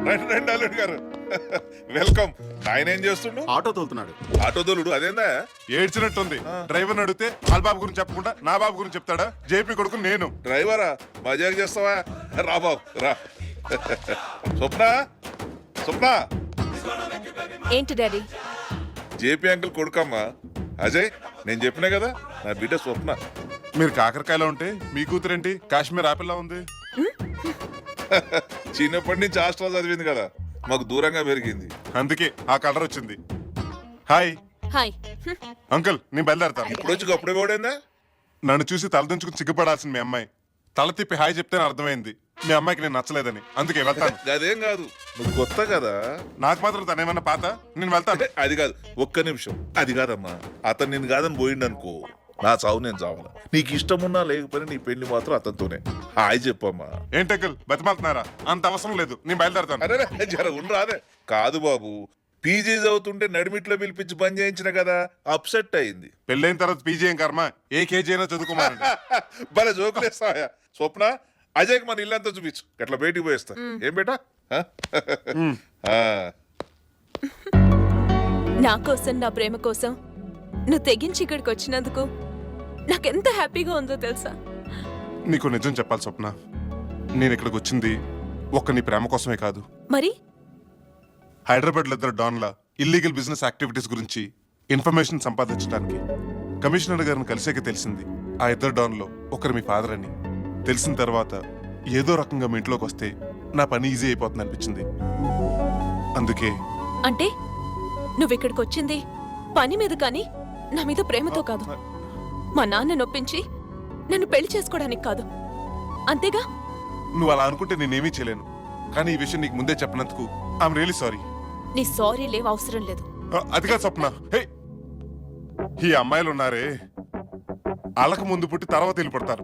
రండి రండి అల్లుడు గారు, వెల్కమ్. ఆయన ఏం చేస్తుండు? ఆటో తోలుతున్నాడు. ఆటో తోలుడు అదేందా? ఏడ్చినట్టుంది. డ్రైవర్ అడిగితే వాళ్ళ బాబు గురించి చెప్పకుండా నా బాబు గురించి చెప్తాడా? జేపీ కొడుకు నేను. డ్రైవరా మజాక్ చేస్తావా? రా బాబు రా. స్వప్న స్వప్న, ఏంటి డాడీ? జేపీ అంకుల్ కొడుకమ్మా అజయ్. నేను చెప్పినా కదా నా బిడ్డ స్వప్న. మీరు కాకరకాయలో ఉంటే మీ కూతురేంటి కాశ్మీర్ ఆపిల్లా ఉంది? చిన్నప్పటి నుంచి హాస్టల్ చదివింది కదా, మాకు దూరంగా పెరిగింది. అందుకే ఆ కలర్ వచ్చింది. Hi hi. అంకుల్, నేను బయలుదేరతాను. ఇప్పుడు వచ్చి అప్పుడే పోడేందా? నన్ను చూసి తలదించుకుని సిగ్గుపడాల్సింది మీ అమ్మాయి. తల తిప్పి హాయ్ చెప్తేనే అర్థమైంది మీ అమ్మాయికి నేను నచ్చలేదని. అందుకే వెళ్తాను. అదేం కాదు, నువ్వు కొత్త కదా. నాకు మాత్రం తనేమన్నా పాత? నేను వెళ్తాను. అది కాదు, ఒక్క నిమిషం. అది కాదమ్మా, అతను నేను కాదని పోయిండు అనుకో, నా చావు నేను చావాల. నీకు ఇష్టం ఉన్నా లేకపోయినా నీ పెళ్లి మాత్రం అతనితోనే. హాయ్ చెప్పమ్మా. ఏంటి అంకుల్ బతిమాలుతున్నారా? అంత అవసరం లేదు, నేను బయలుదేరతాను. అరే జర ఉండు రాదే. కాదు బాబు, పీజీ చదువుతుంటే నడిమిట్లో పిలిపించి పని చేయించిన కదా, అప్సెట్ అయింది. పెళ్ళైన తర్వాత పీజీ ఏం కర్మ, ఏ కేజీ అయినా చదువుకోమానండి. భలే జోకులేస్తాయా. స్వప్న, అజయ్కి మన ఇల్లంతా చూపించు, అట్లా బయటికి పోయేస్తా. ఏం బేటా? నా కోసం, నా ప్రేమ కోసం నువ్వు తెగించి ఇక్కడికి వచ్చినందుకు నాకెంత హ్యాపీగా ఉందో తెలుసా? నీకు నిజం చెప్పాలి స్వప్న, నేను ఇక్కడికి వచ్చింది ఒక్క నీ ప్రేమ కోసమే కాదు. మరి హైదరాబాద్లో ఇద్దరు డాన్ల ఇల్లీగల్ బిజినెస్ యాక్టివిటీస్ గురించి ఇన్ఫర్మేషన్ సంపాదించడానికి కమిషనర్ గారిని కలిసాక తెలిసింది ఆ ఇద్దరు డాన్లో ఒకరు మీ ఫాదర్ అని. తెలిసిన తర్వాత ఏదో రకంగా మీ ఇంట్లోకి వస్తే నా పని ఈజీ అయిపోతుంది అనిపించింది. అందుకే. అంటే నువ్వు ఇక్కడికి వచ్చింది పని మీద కానీ నా మీద ప్రేమతో కాదు. మా నాన్న నొప్పించి నన్ను పెళ్లి చేసుకోవడానికి కాదు, అంతేగా? నువ్వు అలా అనుకుంటే నేనేమీ చేయలేను, కానీ ఈ విషయం నీకు ముందే చెప్పినందుకు ఐఎమ్ రియలీ సారీ. నీ సారీ లేవు, అవసరం లేదు. అది కాదు స్వప్న. హే, ఈ అమ్మాయిలు ఉన్నారే వాళ్ళకు ముందు పుట్టి తర్వాత వెళ్ళిపడతారు.